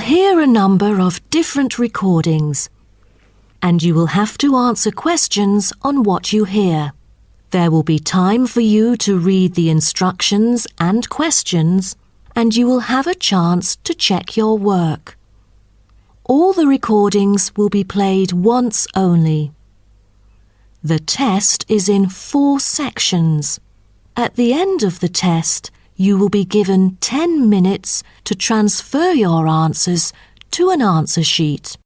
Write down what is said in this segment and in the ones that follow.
hear a number of different recordings, and you will have to answer questions on what you hear. There will be time for you to read the instructions and questions, and you will have a chance to check your work. All the recordings will be played once only. The test is in 4 sections. At the end of the test, you will be given 10 minutes to transfer your answers to an answer sheet.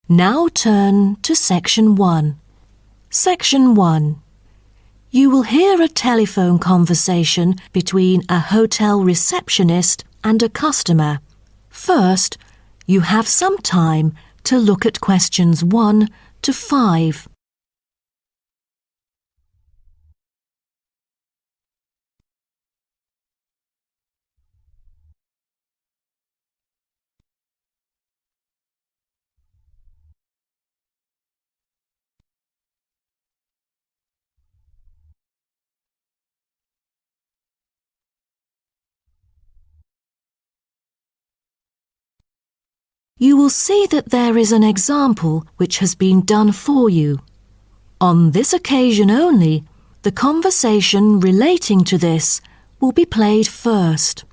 Now turn to Section 1. Section 1. You will hear a telephone conversation between a hotel receptionist and a customer. First, you have some time to look at questions 1 to 5. You will see that there is an example which has been done for you. On this occasion only, the conversation relating to this will be played first.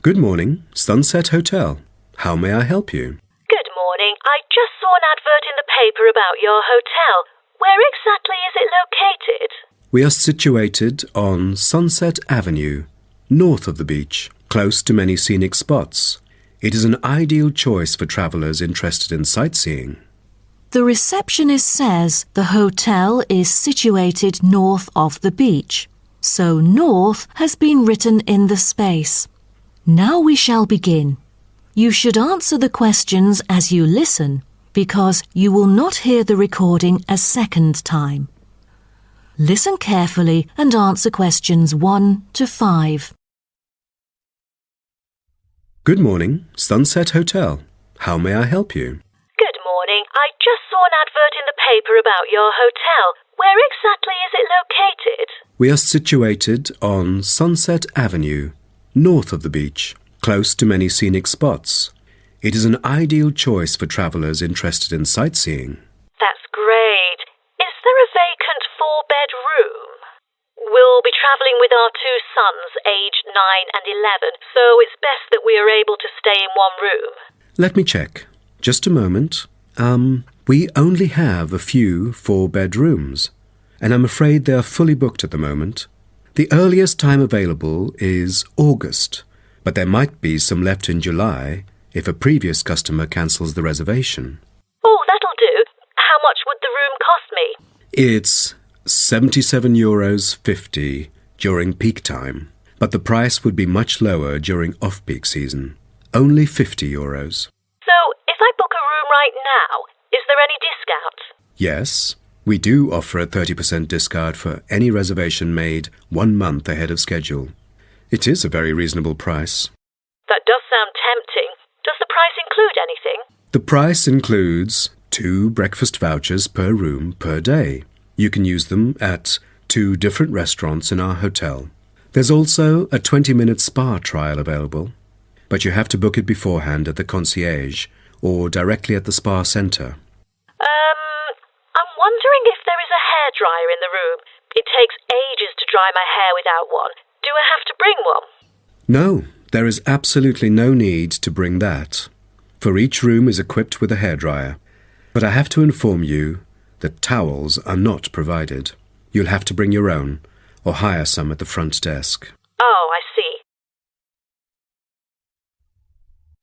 Good morning, Sunset Hotel. How may I help you? Good morning. I just saw an advert in the paper about your hotel. Where exactly is it located? We are situated on Sunset Avenue, north of the beach, close to many scenic spots. It is an ideal choice for travellers interested in sightseeing. The receptionist says the hotel is situated north of the beach, so north has been written in the space. Now we shall begin. You should answer the questions as you listen, because you will not hear the recording a second time. Listen carefully and answer questions 1 to 5. Good morning, Sunset Hotel. How may I help you? Good morning. I just saw an advert in the paper about your hotel. Where exactly is it located? We are situated on Sunset Avenue, north of the beach, close to many scenic spots. It is an ideal choice for travellers interested in sightseeing. That's great. Is there a vacant 4-bed room? We'll be travelling with our 2 sons, aged 9 and 11, so it's best that we are able to stay in one room. Let me check. Just a moment. We only have a few 4-bed rooms, and I'm afraid they are fully booked at the moment. The earliest time available is August, but there might be some left in July if a previous customer cancels the reservation. Oh, that'll do. How much would the room cost me? It's €77.50 during peak time, but the price would be much lower during off-peak season. Only €50. So, if I book a room right now, is there any discount? Yes, we do offer a 30% discount for any reservation made 1 month ahead of schedule. It is a very reasonable price. That does sound tempting. Does the price include anything? The price includes 2 breakfast vouchers per room per day. You can use them at 2 different restaurants in our hotel. There's also a 20-minute spa trial available, but you have to book it beforehand at the concierge or directly at the spa centre. I'm wondering if there is a hairdryer in the room. It takes ages to dry my hair without one. Do I have to bring one? No, there is absolutely no need to bring that, for each room is equipped with a hairdryer. But I have to inform you that towels are not provided. You'll have to bring your own, or hire some at the front desk. Oh, I see.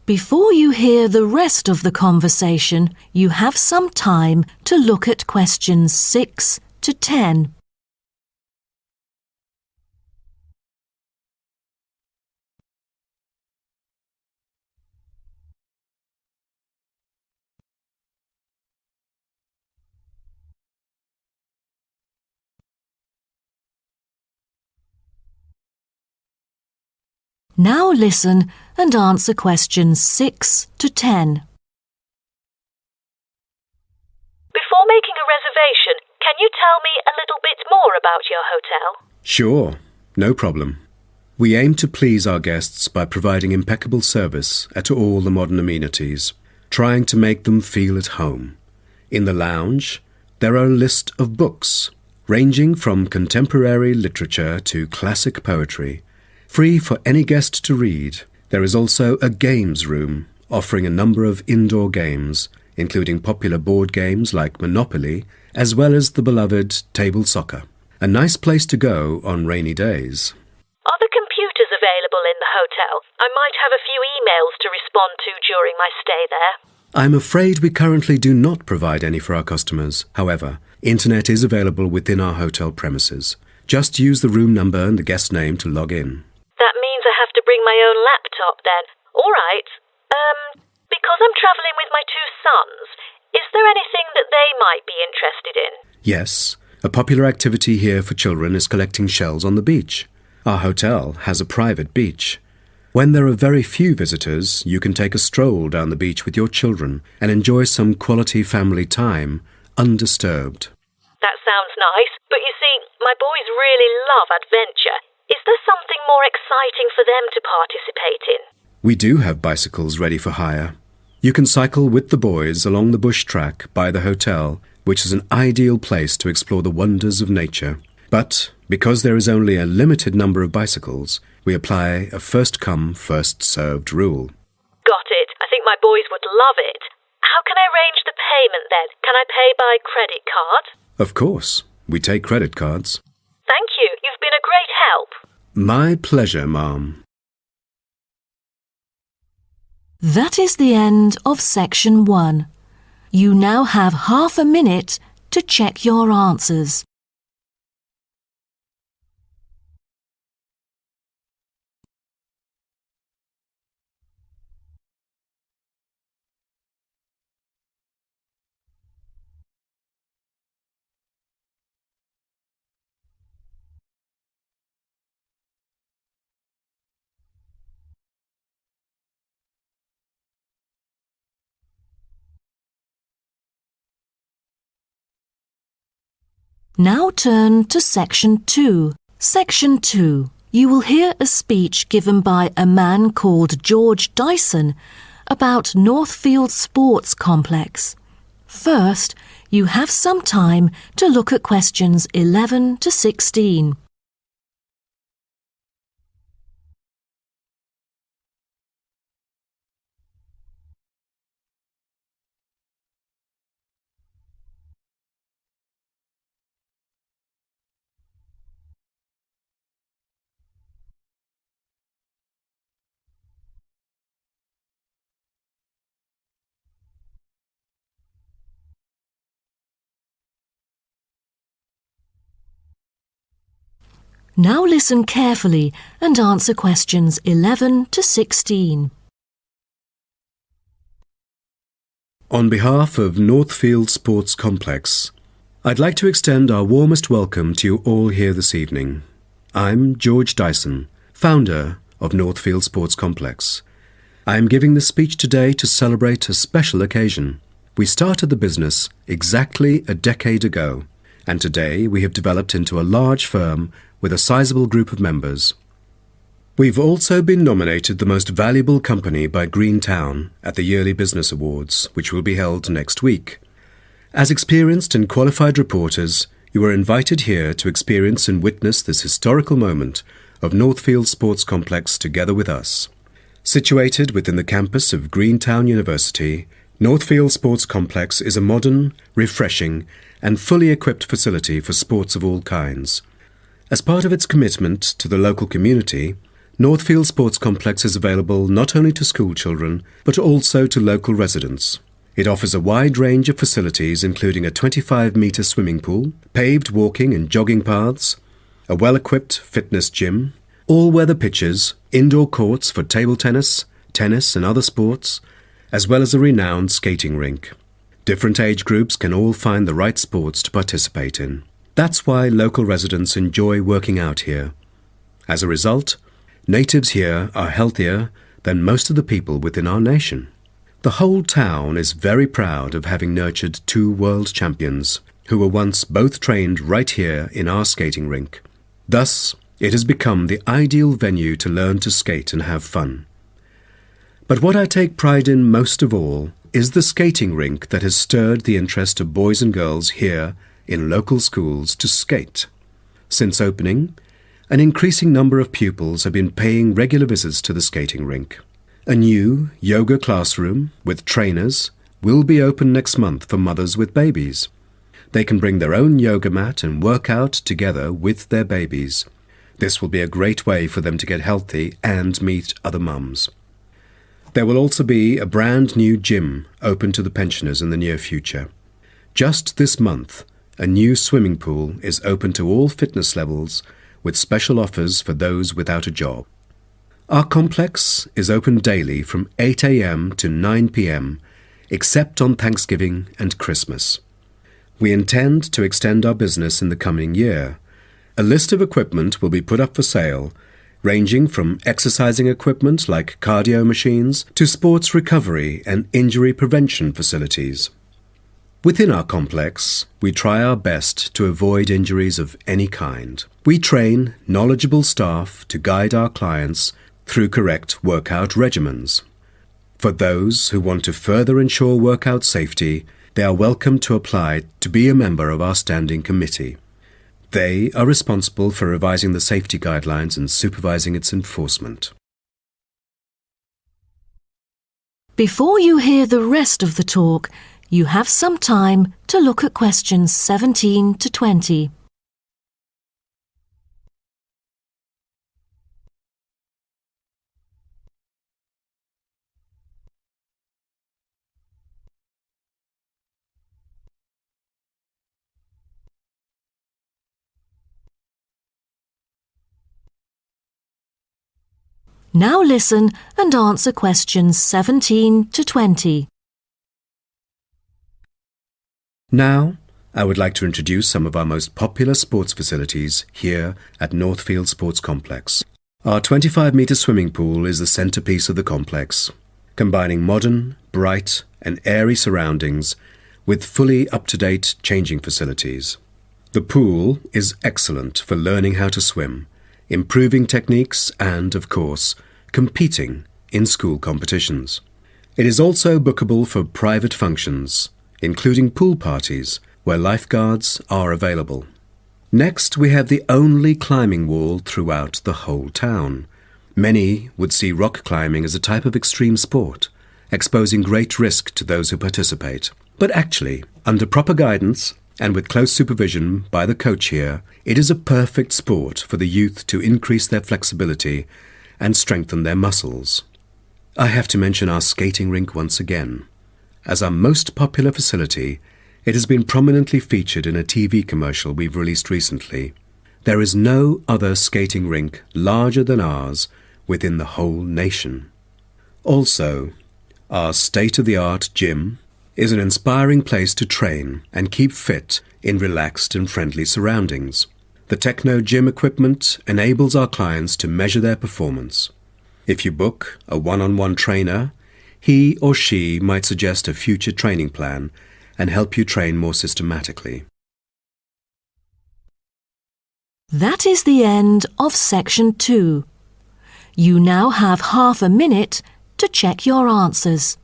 Before you hear the rest of the conversation, you have some time to look at questions 6 to 10. Now listen and answer questions 6 to 10. Before making a reservation, can you tell me a little bit more about your hotel? Sure. No problem. We aim to please our guests by providing impeccable service at all the modern amenities, trying to make them feel at home. In the lounge, there are a list of books, ranging from contemporary literature to classic poetry, free for any guest to read. There is also a games room, offering a number of indoor games, including popular board games like Monopoly, as well as the beloved table soccer. A nice place to go on rainy days. Are the computers available in the hotel? I might have a few emails to respond to during my stay there. I'm afraid we currently do not provide any for our customers. However, internet is available within our hotel premises. Just use the room number and the guest name to log in. That means I have to bring my own laptop then. All right. Because I'm travelling with my two sons, is there anything that they might be interested in? Yes. A popular activity here for children is collecting shells on the beach. Our hotel has a private beach. When there are very few visitors, you can take a stroll down the beach with your children and enjoy some quality family time, undisturbed. That sounds nice, but you see, my boys really love adventure. Is there something more exciting for them to participate in? We do have bicycles ready for hire. You can cycle with the boys along the bush track by the hotel, which is an ideal place to explore the wonders of nature. But because there is only a limited number of bicycles, we apply a first-come, first-served rule. Got it. I think my boys would love it. How can I arrange the payment then? Can I pay by credit card? Of course. We take credit cards. Thank you. You've been a great help. My pleasure, Ma'am. That is the end of section 1. You now have half a minute to check your answers. Now turn to Section 2. Section 2. You will hear a speech given by a man called George Dyson about Northfield Sports Complex. First, you have some time to look at questions 11 to 16. Now listen carefully and answer questions 11 to 16. On behalf of Northfield Sports Complex, I'd like to extend our warmest welcome to you all here this evening. I'm George Dyson, founder of Northfield Sports Complex. I am giving this speech today to celebrate a special occasion. We started the business exactly a decade ago, and today we have developed into a large firm with a sizable group of members. We've also been nominated the most valuable company by Greentown at the Yearly Business Awards, which will be held next week. As experienced and qualified reporters, you are invited here to experience and witness this historical moment of Northfield Sports Complex together with us. Situated within the campus of Greentown University, Northfield Sports Complex is a modern, refreshing, and fully equipped facility for sports of all kinds. As part of its commitment to the local community, Northfield Sports Complex is available not only to school children, but also to local residents. It offers a wide range of facilities including a 25-metre swimming pool, paved walking and jogging paths, a well-equipped fitness gym, all-weather pitches, indoor courts for table tennis, tennis and other sports, as well as a renowned skating rink. Different age groups can all find the right sports to participate in. That's why local residents enjoy working out here. As a result, natives here are healthier than most of the people within our nation. The whole town is very proud of having nurtured 2 world champions, who were once both trained right here in our skating rink. Thus, It has become the ideal venue to learn to skate and have fun. But what I take pride in most of all is the skating rink that has stirred the interest of boys and girls here in local schools to skate. Since opening, an increasing number of pupils have been paying regular visits to the skating rink. A new yoga classroom with trainers will be open next month for mothers with babies. They can bring their own yoga mat and work out together with their babies. This will be a great way for them to get healthy and meet other mums. There will also be a brand new gym open to the pensioners in the near future. Just this month, a new swimming pool is open to all fitness levels with special offers for those without a job. Our complex is open daily from 8 a.m. to 9 p.m. except on Thanksgiving and Christmas. We intend to extend our business in the coming year. A list of equipment will be put up for sale, ranging from exercising equipment like cardio machines to sports recovery and injury prevention facilities. Within our complex, we try our best to avoid injuries of any kind. We train knowledgeable staff to guide our clients through correct workout regimens. For those who want to further ensure workout safety, they are welcome to apply to be a member of our standing committee. They are responsible for revising the safety guidelines and supervising its enforcement. Before you hear the rest of the talk, you have some time to look at questions 17 to 20. Now listen and answer questions 17 to 20. Now, I would like to introduce some of our most popular sports facilities here at Northfield Sports Complex. Our 25-metre swimming pool is the centrepiece of the complex, combining modern, bright and airy surroundings with fully up-to-date changing facilities. The pool is excellent for learning how to swim, improving techniques and, of course, competing in school competitions. It is also bookable for private functions, including pool parties where lifeguards are available. Next, we have the only climbing wall throughout the whole town. Many would see rock climbing as a type of extreme sport, exposing great risk to those who participate. But actually, under proper guidance and with close supervision by the coach here, it is a perfect sport for the youth to increase their flexibility and strengthen their muscles. I have to mention our skating rink once again. As our most popular facility, it has been prominently featured in a TV commercial we've released recently. There is no other skating rink larger than ours within the whole nation. Also, our state-of-the-art gym is an inspiring place to train and keep fit in relaxed and friendly surroundings. The Techno gym equipment enables our clients to measure their performance. If you book a one-on-one trainer, he or she might suggest a future training plan and help you train more systematically. That is the end of section 2. You now have half a minute to check your answers.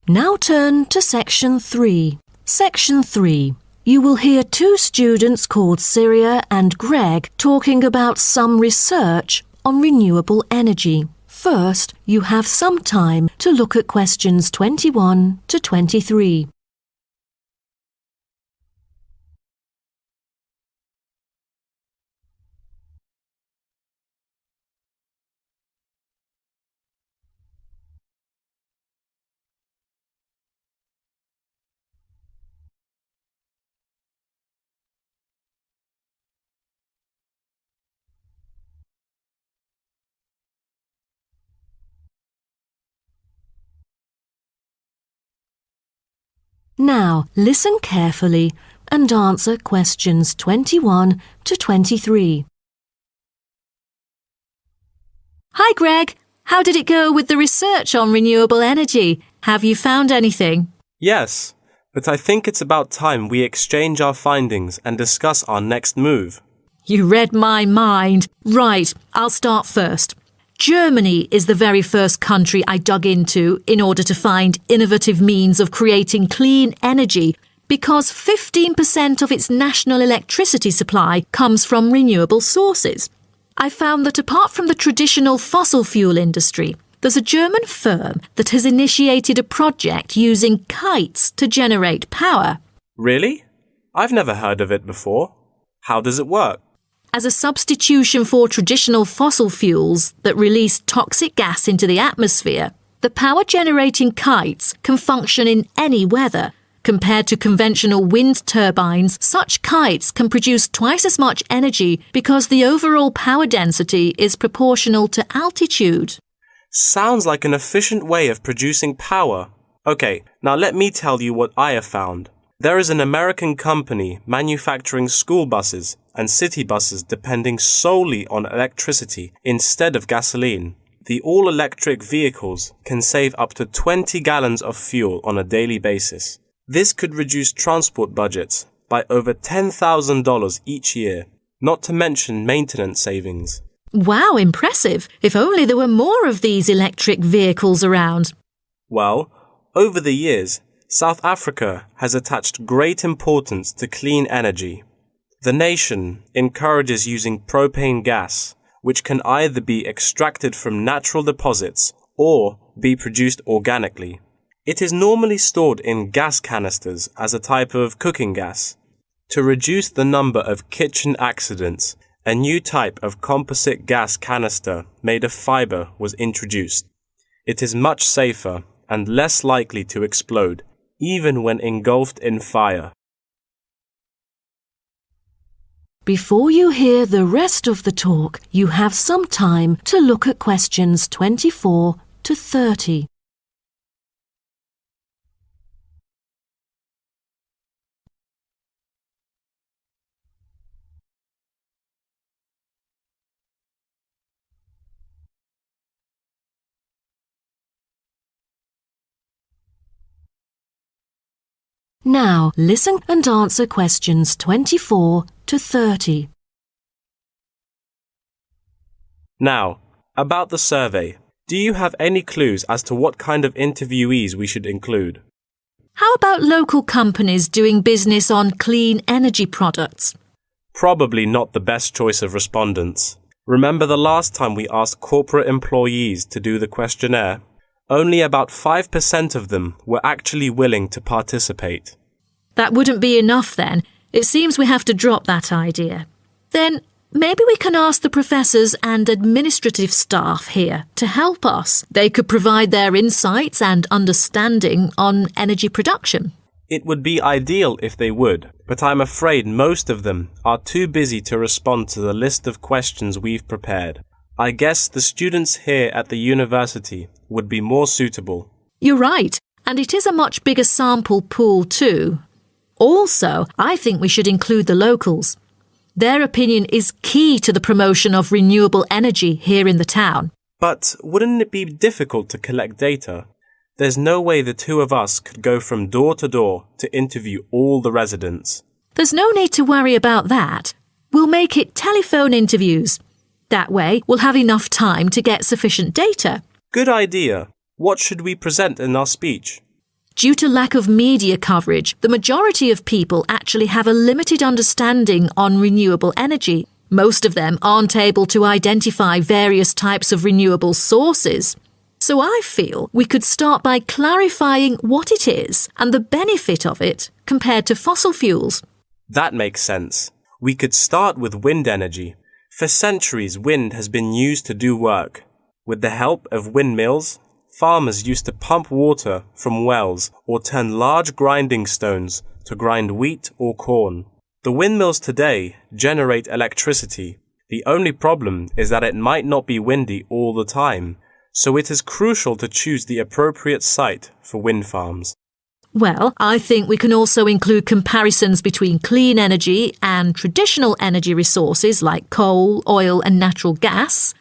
Now turn to section 3. Section 3. You will hear two students called Syria and Greg talking about some research on renewable energy. First, you have some time to look at questions 21 to 23. Now, listen carefully and answer questions 21 to 23. Hi, Greg. How did it go with the research on renewable energy? Have you found anything? Yes, but I think it's about time we exchange our findings and discuss our next move. You read my mind. Right, I'll start first. Germany is the very first country I dug into in order to find innovative means of creating clean energy because 15% of its national electricity supply comes from renewable sources. I found that apart from the traditional fossil fuel industry, there's a German firm that has initiated a project using kites to generate power. Really? I've never heard of it before. How does it work? As a substitution for traditional fossil fuels that release toxic gas into the atmosphere, the power-generating kites can function in any weather. Compared to conventional wind turbines, such kites can produce twice as much energy because the overall power density is proportional to altitude. Sounds like an efficient way of producing power. Okay, now let me tell you what I have found. There is an American company manufacturing school buses and city buses depending solely on electricity instead of gasoline. The all-electric vehicles can save up to 20 gallons of fuel on a daily basis. This could reduce transport budgets by over $10,000 each year, not to mention maintenance savings. Wow, impressive. If only there were more of these electric vehicles around. Well, over the years, South Africa has attached great importance to clean energy. The nation encourages using propane gas, which can either be extracted from natural deposits or be produced organically. It is normally stored in gas canisters as a type of cooking gas. To reduce the number of kitchen accidents, a new type of composite gas canister made of fiber was introduced. It is much safer and less likely to explode, even when engulfed in fire. Before you hear the rest of the talk, you have some time to look at questions 24 to 30. Now, listen and answer questions 24 to 30. Now, about the survey. Do you have any clues as to what kind of interviewees we should include? How about local companies doing business on clean energy products? Probably not the best choice of respondents. Remember the last time we asked corporate employees to do the questionnaire? Only about 5% of them were actually willing to participate. That wouldn't be enough then. It seems we have to drop that idea. Then maybe we can ask the professors and administrative staff here to help us. They could provide their insights and understanding on energy production. It would be ideal if they would, but I'm afraid most of them are too busy to respond to the list of questions we've prepared. I guess the students here at the university would be more suitable. You're right, and it is a much bigger sample pool too. Also, I think we should include the locals. Their opinion is key to the promotion of renewable energy here in the town. But wouldn't it be difficult to collect data? There's no way the two of us could go from door to door to interview all the residents. There's no need to worry about that. We'll make it telephone interviews. That way, we'll have enough time to get sufficient data. Good idea. What should we present in our speech? Due to lack of media coverage, the majority of people actually have a limited understanding on renewable energy. Most of them aren't able to identify various types of renewable sources. So I feel we could start by clarifying what it is and the benefit of it compared to fossil fuels. That makes sense. We could start with wind energy. For centuries, wind has been used to do work. With the help of windmills, farmers used to pump water from wells or turn large grinding stones to grind wheat or corn. The windmills today generate electricity. The only problem is that it might not be windy all the time, so it is crucial to choose the appropriate site for wind farms. Well, I think we can also include comparisons between clean energy and traditional energy resources like coal, oil and natural gas.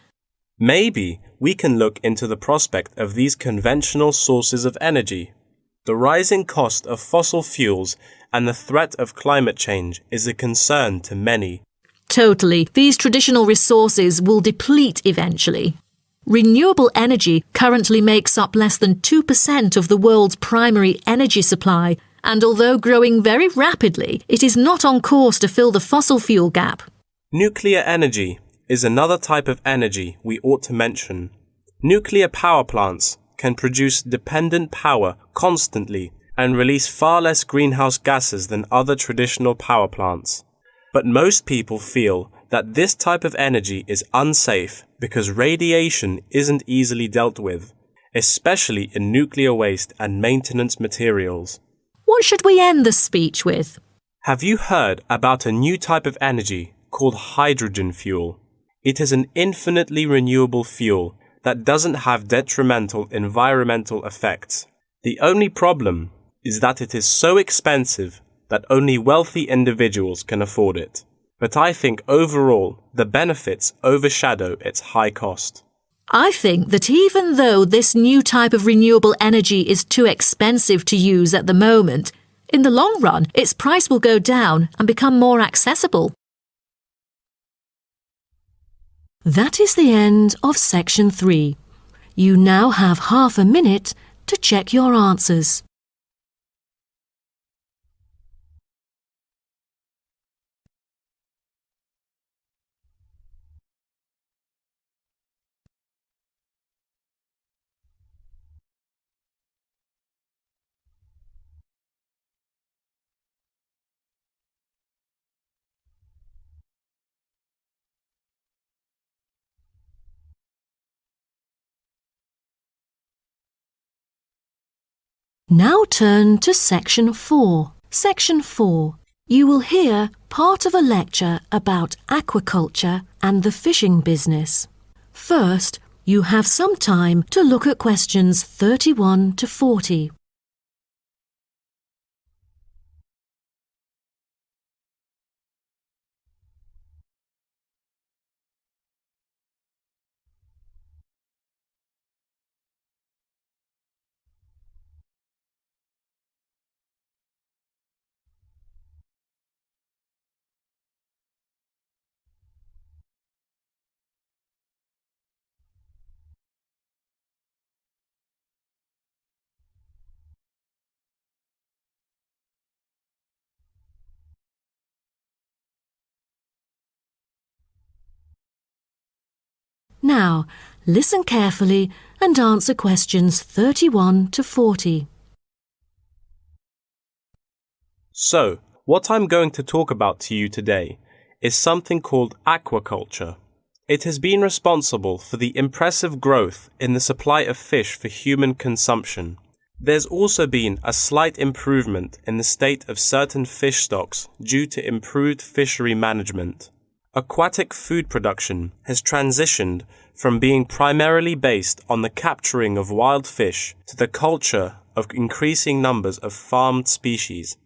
Maybe we can look into the prospect of these conventional sources of energy. The rising cost of fossil fuels and the threat of climate change is a concern to many. Totally. These traditional resources will deplete eventually. Renewable energy currently makes up less than 2% of the world's primary energy supply, and although growing very rapidly, it is not on course to fill the fossil fuel gap. Nuclear energy is another type of energy we ought to mention. Nuclear power plants can produce dependent power constantly and release far less greenhouse gases than other traditional power plants. But most people feel that this type of energy is unsafe because radiation isn't easily dealt with, especially in nuclear waste and maintenance materials. What should we end the speech with? Have you heard about a new type of energy called hydrogen fuel? It is an infinitely renewable fuel that doesn't have detrimental environmental effects. The only problem is that it is so expensive that only wealthy individuals can afford it. But I think overall the benefits overshadow its high cost. I think that even though this new type of renewable energy is too expensive to use at the moment, in the long run its price will go down and become more accessible. That is the end of section 3. You now have half a minute to check your answers. Now turn to section 4. Section 4. You will hear part of a lecture about aquaculture and the fishing business. First, you have some time to look at questions 31 to 40. Now, listen carefully and answer questions 31 to 40. So, what I'm going to talk about to you today is something called aquaculture. It has been responsible for the impressive growth in the supply of fish for human consumption. There's also been a slight improvement in the state of certain fish stocks due to improved fishery management. Aquatic food production has transitioned from being primarily based on the capturing of wild fish to the culture of increasing numbers of farmed species.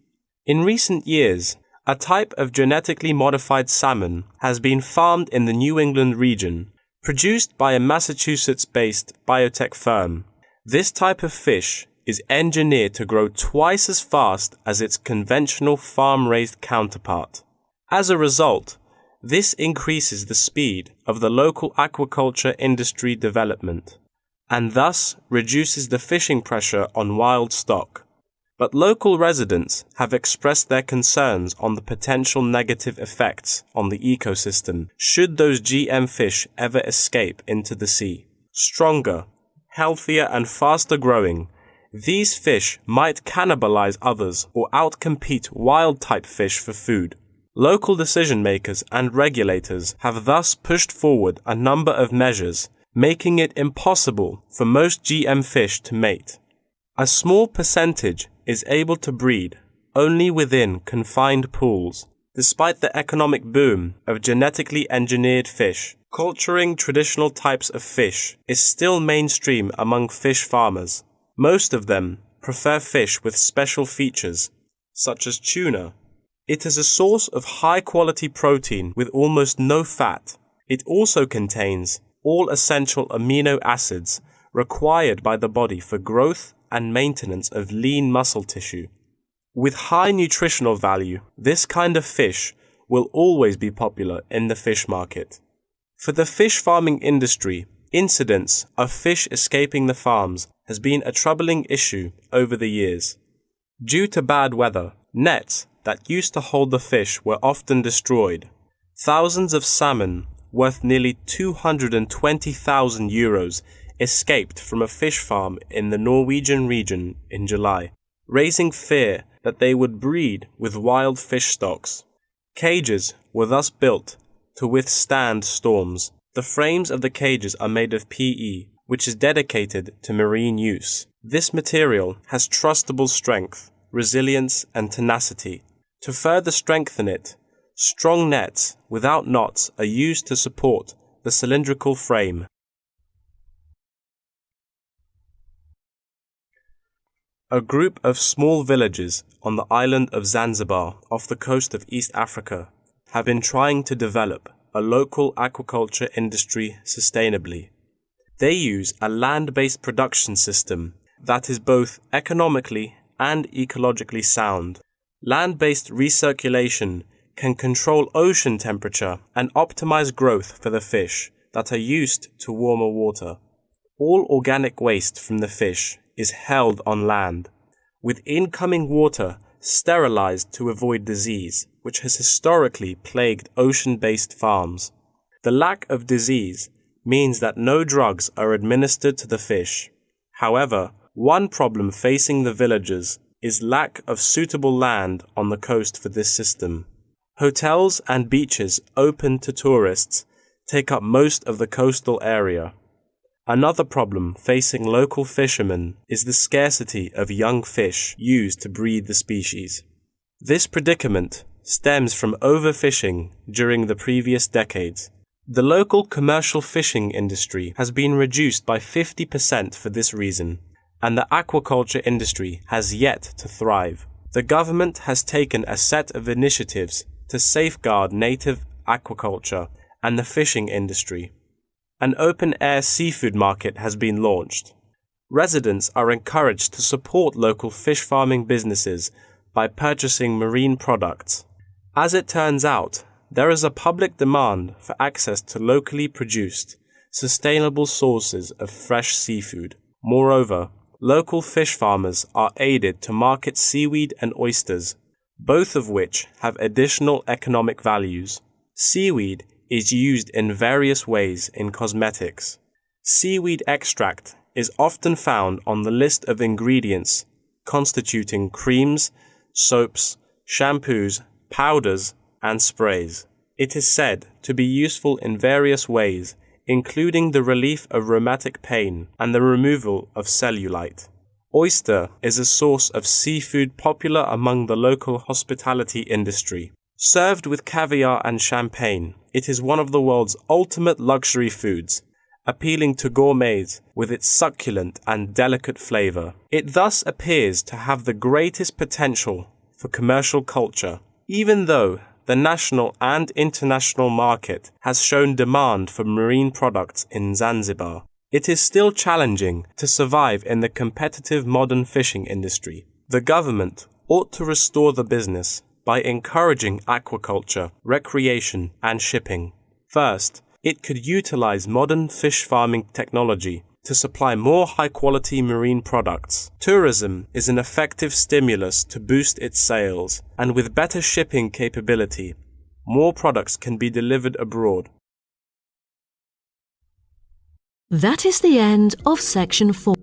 In recent years, a type of genetically modified salmon has been farmed in the New England region, produced by a Massachusetts-based biotech firm. This type of fish is engineered to grow twice as fast as its conventional farm-raised counterpart. As a result, this increases the speed of the local aquaculture industry development, and thus reduces the fishing pressure on wild stock. But local residents have expressed their concerns on the potential negative effects on the ecosystem should those GM fish ever escape into the sea. Stronger, healthier and faster growing, these fish might cannibalize others or outcompete wild-type fish for food. Local decision-makers and regulators have thus pushed forward a number of measures, making it impossible for most GM fish to mate. A small percentage is able to breed only within confined pools. Despite the economic boom of genetically engineered fish, culturing traditional types of fish is still mainstream among fish farmers. Most of them prefer fish with special features, such as tuna. It is a source of high-quality protein with almost no fat. It also contains all essential amino acids required by the body for growth and maintenance of lean muscle tissue. With high nutritional value, this kind of fish will always be popular in the fish market. For the fish farming industry, incidents of fish escaping the farms has been a troubling issue over the years. Due to bad weather, nets that used to hold the fish were often destroyed. Thousands of salmon, worth nearly €220,000, escaped from a fish farm in the Norwegian region in July, raising fear that they would breed with wild fish stocks. Cages were thus built to withstand storms. The frames of the cages are made of PE, which is dedicated to marine use. This material has trustable strength, resilience, and tenacity. To further strengthen it, strong nets without knots are used to support the cylindrical frame. A group of small villages on the island of Zanzibar off the coast of East Africa have been trying to develop a local aquaculture industry sustainably. They use a land-based production system that is both economically and ecologically sound. Land-based recirculation can control ocean temperature and optimize growth for the fish that are used to warmer water. All organic waste from the fish is held on land, with incoming water sterilized to avoid disease, which has historically plagued ocean-based farms. The lack of disease means that no drugs are administered to the fish. However, one problem facing the villagers is lack of suitable land on the coast for this system. Hotels and beaches open to tourists take up most of the coastal area. Another problem facing local fishermen is the scarcity of young fish used to breed the species. This predicament stems from overfishing during the previous decades. The local commercial fishing industry has been reduced by 50% for this reason, and the aquaculture industry has yet to thrive. The government has taken a set of initiatives to safeguard native aquaculture and the fishing industry. An open-air seafood market has been launched. Residents are encouraged to support local fish farming businesses by purchasing marine products. As it turns out, there is a public demand for access to locally produced, sustainable sources of fresh seafood. Moreover, local fish farmers are aided to market seaweed and oysters, both of which have additional economic values. Seaweed is used in various ways in cosmetics. Seaweed extract is often found on the list of ingredients constituting creams, soaps, shampoos, powders, and sprays. It is said to be useful in various ways, including the relief of rheumatic pain and the removal of cellulite. Oyster is a source of seafood popular among the local hospitality industry. Served with caviar and champagne, it is one of the world's ultimate luxury foods, appealing to gourmets with its succulent and delicate flavor. It thus appears to have the greatest potential for commercial culture, even though the national and international market has shown demand for marine products in Zanzibar. It is still challenging to survive in the competitive modern fishing industry. The government ought to restore the business by encouraging aquaculture, recreation, and shipping. First, it could utilize modern fish farming technology to supply more high-quality marine products. Tourism is an effective stimulus to boost its sales, and with better shipping capability, more products can be delivered abroad. That is the end of section 4.